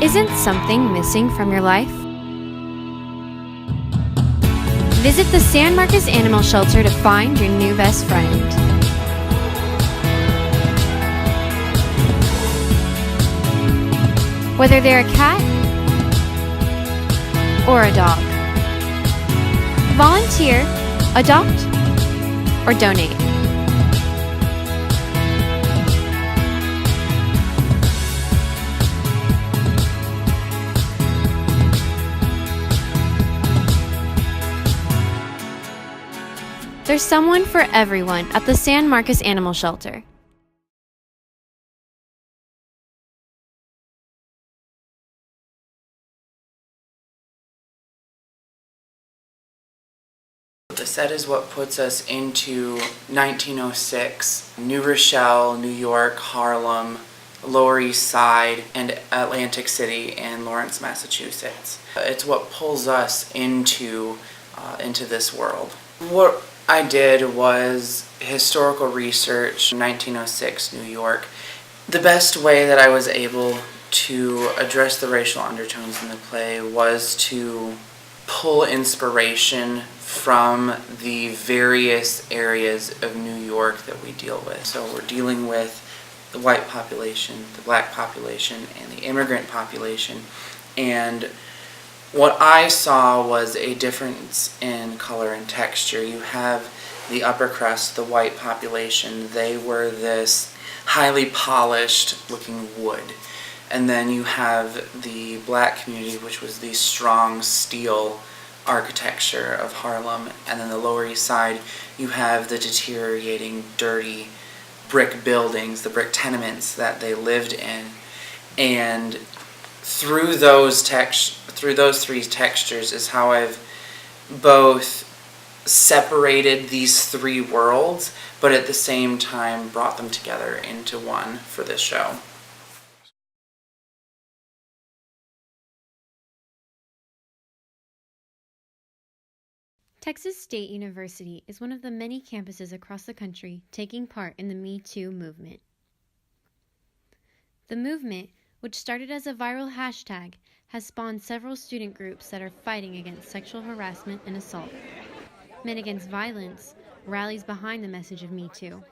Isn't something missing from your life? Visit the San Marcos Animal Shelter to find your new best friend. Whether they're a cat or a dog. Volunteer, adopt, or donate. There's someone for everyone at the San Marcos Animal Shelter. The set is what puts us into 1906, New Rochelle, New York, Harlem, Lower East Side, and Atlantic City and Lawrence, Massachusetts. It's what pulls us into this world. What I did was historical research, 1906 New York. The best way that I was able to address the racial undertones in the play was to pull inspiration from the various areas of New York that we deal with. So we're dealing with the white population, the black population, and the immigrant population. And what I saw was a difference in color and texture. You have the upper crust, the white population. They were this highly polished looking wood. And then you have the black community, which was the strong steel architecture of Harlem. And then the Lower East Side, you have the deteriorating, dirty brick buildings, the brick tenements that they lived in. And through those three textures is how I've both separated these three worlds, but at the same time brought them together into one for this show. Texas State University is one of the many campuses across the country taking part in the Me Too movement. The movement, which started as a viral hashtag, has spawned several student groups that are fighting against sexual harassment and assault. Men Against Violence rallies behind the message of Me Too.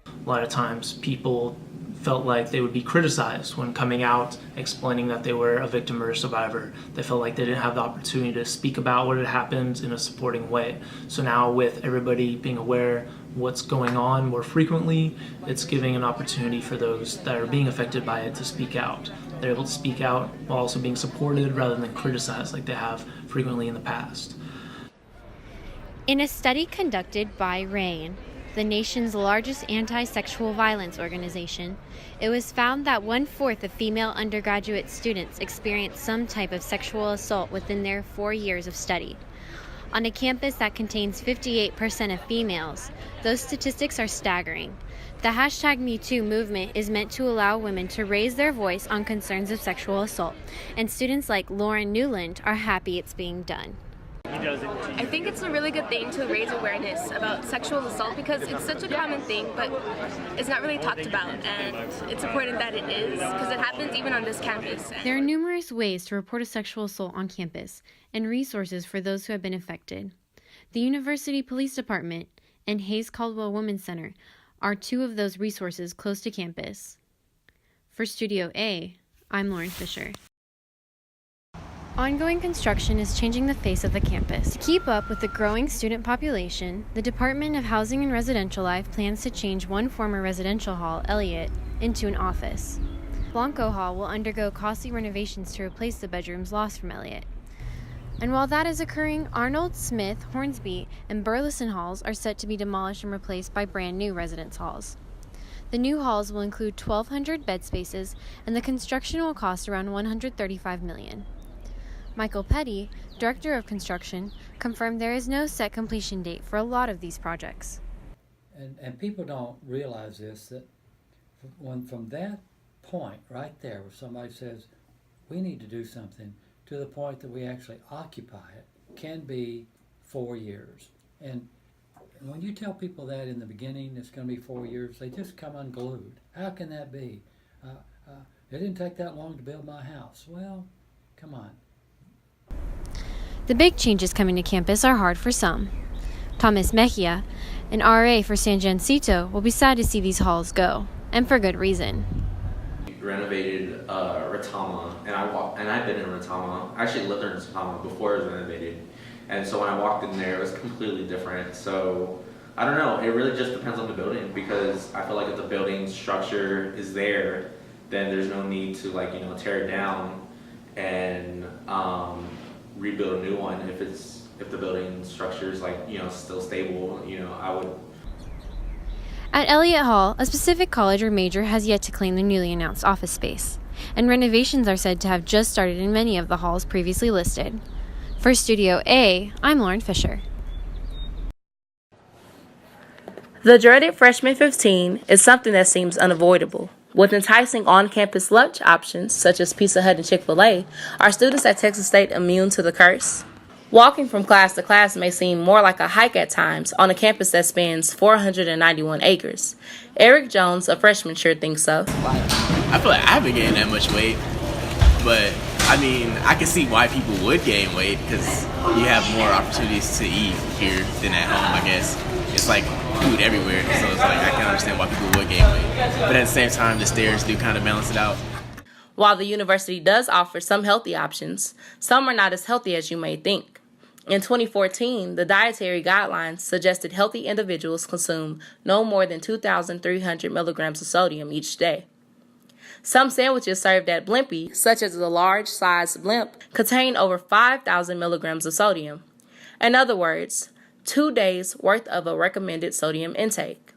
A lot of times people felt like they would be criticized when coming out, explaining that they were a victim or a survivor. They felt like they didn't have the opportunity to speak about what had happened in a supporting way. So now with everybody being aware what's going on more frequently, it's giving an opportunity for those that are being affected by it to speak out. They're able to speak out while also being supported rather than criticized like they have frequently in the past. In a study conducted by RAINN, the nation's largest anti-sexual violence organization, it was found that 1/4 of female undergraduate students experienced some type of sexual assault within their 4 years of study. On a campus that contains 58% of females, those statistics are staggering. The hashtag MeToo movement is meant to allow women to raise their voice on concerns of sexual assault, and students like Lauren Newland are happy it's being done. I think it's a really good thing to raise awareness about sexual assault because it's such a common thing, but it's not really talked about, and it's important that it is because it happens even on this campus. There are numerous ways to report a sexual assault on campus and resources for those who have been affected. The University Police Department and Hayes Caldwell Women's Center are two of those resources close to campus. For Studio A, I'm Lauren Fisher. Ongoing construction is changing the face of the campus. To keep up with the growing student population, the Department of Housing and Residential Life plans to change one former residential hall, Elliott, into an office. Blanco Hall will undergo costly renovations to replace the bedrooms lost from Elliott. And while that is occurring, Arnold, Smith, Hornsby, and Burleson halls are set to be demolished and replaced by brand new residence halls. The new halls will include 1,200 bed spaces, and the construction will cost around $135 million. Michael Petty, Director of Construction, confirmed there is no set completion date for a lot of these projects. And people don't realize this, that from that point right there where somebody says, we need to do something, to the point that we actually occupy it, can be 4 years. And when you tell people that in the beginning, it's going to be 4 years, they just come unglued. How can that be? It didn't take that long to build my house. Well, come on. The big changes coming to campus are hard for some. Thomas Mejia, an RA for San Jancito, will be sad to see these halls go, and for good reason. Renovated Retama, and I've been in Retama. I actually lived in Retama before it was renovated, and so when I walked in there, it was completely different. So I don't know. It really just depends on the building, because I feel like if the building structure is there, then there's no need to tear it down and rebuild a new one. If the building structure is still stable, I would. At Elliott Hall, a specific college or major has yet to claim the newly announced office space, and renovations are said to have just started in many of the halls previously listed. For Studio A, I'm Lauren Fisher. The dreaded Freshman 15 is something that seems unavoidable. With enticing on-campus lunch options, such as Pizza Hut and Chick-fil-A, are students at Texas State immune to the curse? Walking from class to class may seem more like a hike at times on a campus that spans 491 acres. Eric Jones, a freshman, sure thinks so. I feel like I haven't gained that much weight, but I can see why people would gain weight, because you have more opportunities to eat here than at home, I guess. It's like food everywhere, so it's like I can understand why people would gain weight. But at the same time, the stairs do kind of balance it out. While the university does offer some healthy options, some are not as healthy as you may think. In 2014, the dietary guidelines suggested healthy individuals consume no more than 2,300 milligrams of sodium each day. Some sandwiches served at Blimpie, such as the large-sized Blimp, contain over 5,000 milligrams of sodium. In other words, 2 days' worth of a recommended sodium intake.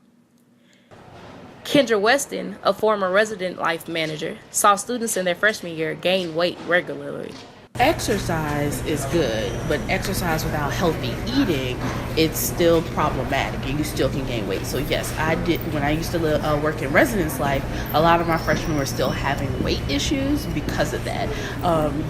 Kendra Weston, a former resident life manager, saw students in their freshman year gain weight regularly. Exercise is good, but exercise without healthy eating, it's still problematic, and you still can gain weight. So yes, I did. When I used to work in residence life, a lot of my freshmen were still having weight issues because of that.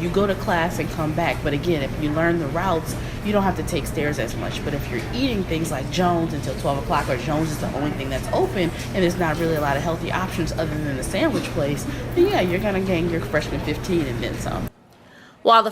You go to class and come back, but again, if you learn the routes, you don't have to take stairs as much. But if you're eating things like Jones until 12 o'clock, or Jones is the only thing that's open, and there's not really a lot of healthy options other than the sandwich place, then yeah, you're gonna gain your freshman 15 and then some. While the